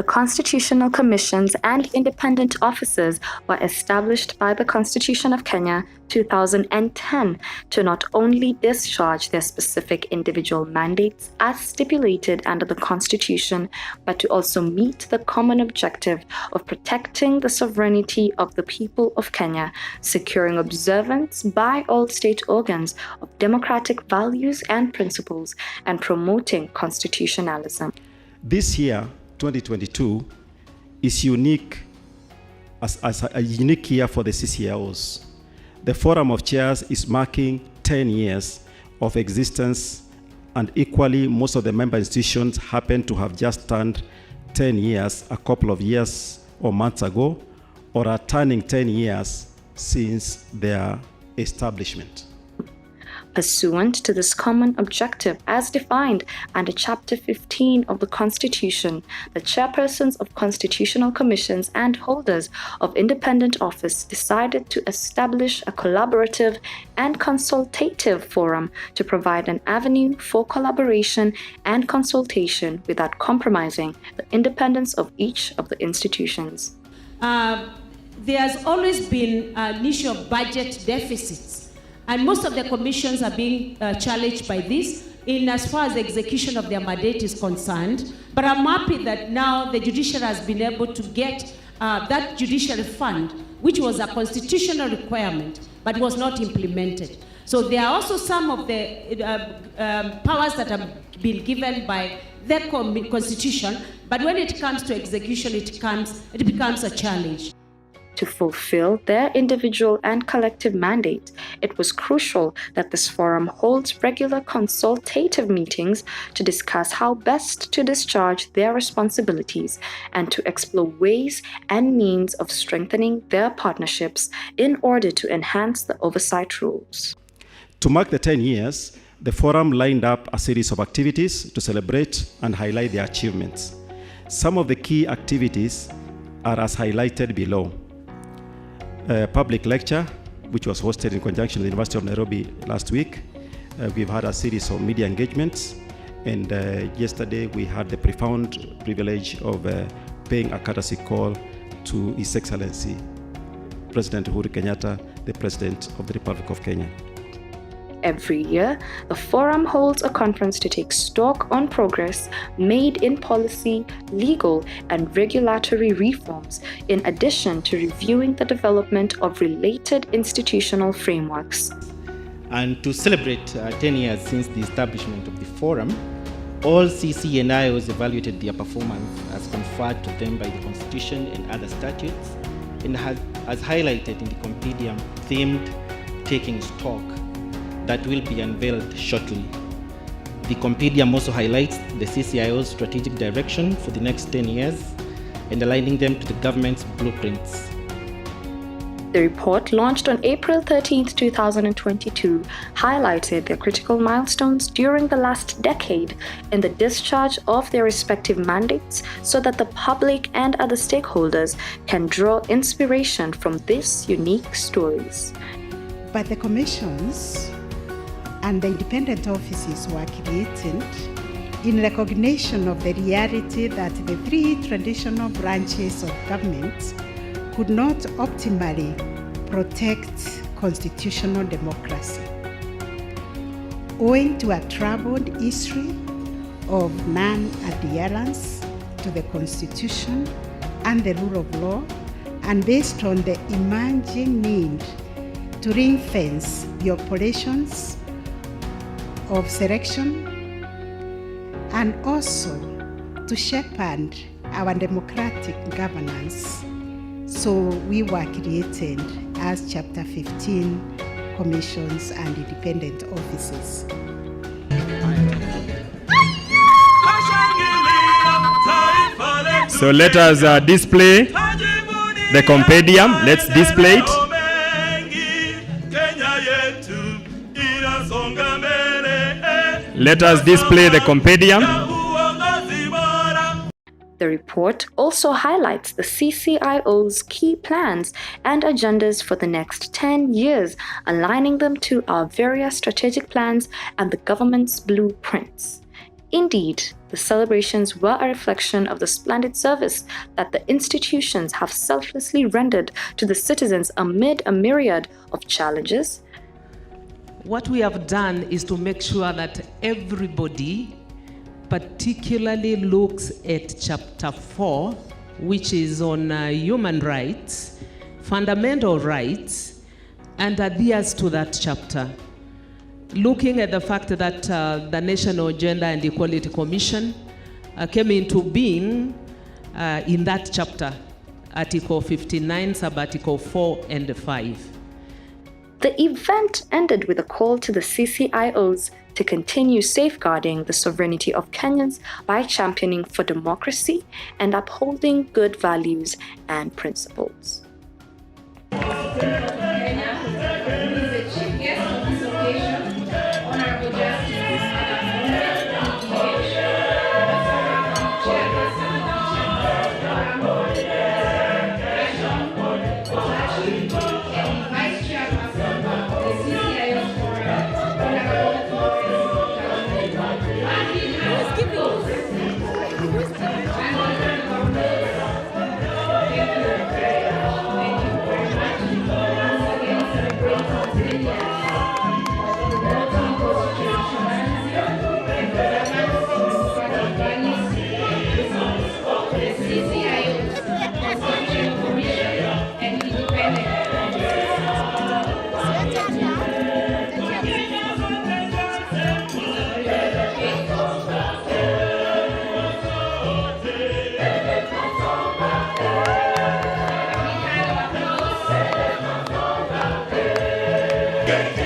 the constitutional commissions and independent officers were established by the Constitution of Kenya 2010 to not only discharge their specific individual mandates as stipulated under the Constitution, but to also meet the common objective of protecting the sovereignty of the people of Kenya, securing observance by all state organs of democratic values and principles, and promoting constitutionalism. This year, 2022, is unique as a unique year for the CCIOs. The Forum of Chairs is marking 10 years of existence, and equally, most of the member institutions happen to have just turned 10 years a couple of years or months ago, or are turning 10 years since their establishment. Pursuant to this common objective as defined under Chapter 15 of the Constitution, the chairpersons of constitutional commissions and holders of independent office decided to establish a collaborative and consultative forum to provide an avenue for collaboration and consultation without compromising the independence of each of the institutions. There has always been an issue of budget deficits. And most of the commissions are being challenged by this in as far as the execution of their mandate is concerned. But I'm happy that now the judiciary has been able to get that judiciary fund, which was a constitutional requirement, but was not implemented. So there are also some of the powers that have been given by the constitution, but when it comes to execution, it becomes a challenge. To fulfill their individual and collective mandate, it was crucial that this forum holds regular consultative meetings to discuss how best to discharge their responsibilities and to explore ways and means of strengthening their partnerships in order to enhance the oversight rules. To mark the 10 years, the forum lined up a series of activities to celebrate and highlight their achievements. Some of the key activities are as highlighted below. A public lecture, which was hosted in conjunction with the University of Nairobi last week. We've had a series of media engagements, and yesterday we had the profound privilege of paying a courtesy call to His Excellency President Uhuru Kenyatta, the President of the Republic of Kenya. Every year, the forum holds a conference to take stock on progress made in policy, legal, and regulatory reforms, in addition to reviewing the development of related institutional frameworks. And to celebrate 10 years since the establishment of the forum, all CCIOs evaluated their performance as conferred to them by the Constitution and other statutes, and as highlighted in the compendium themed Taking Stock that will be unveiled shortly. The compendium also highlights the CCIO's strategic direction for the next 10 years and aligning them to the government's blueprints. The report, launched on April 13, 2022, highlighted their critical milestones during the last decade in the discharge of their respective mandates so that the public and other stakeholders can draw inspiration from these unique stories. But the commissions and the independent offices were created in recognition of the reality that the three traditional branches of government could not optimally protect constitutional democracy. Owing to a troubled history of non-adherence to the Constitution and the rule of law, and based on the emerging need to ring-fence the operations of selection and also to shepherd our democratic governance. So we were created as Chapter 15 commissions and independent offices. So let us display the compendium. Let's display it. Let us display the compendium. The report also highlights the CCIO's key plans and agendas for the next 10 years, aligning them to our various strategic plans and the government's blueprints. Indeed, the celebrations were a reflection of the splendid service that the institutions have selflessly rendered to the citizens amid a myriad of challenges. What we have done is to make sure that everybody particularly looks at Chapter 4, which is on human rights, fundamental rights, and adheres to that chapter. Looking at the fact that the National Gender and Equality Commission came into being in that chapter, Article 59, Sub-Article 4 and 5. The event ended with a call to the CCIOs to continue safeguarding the sovereignty of Kenyans by championing for democracy and upholding good values and principles. Get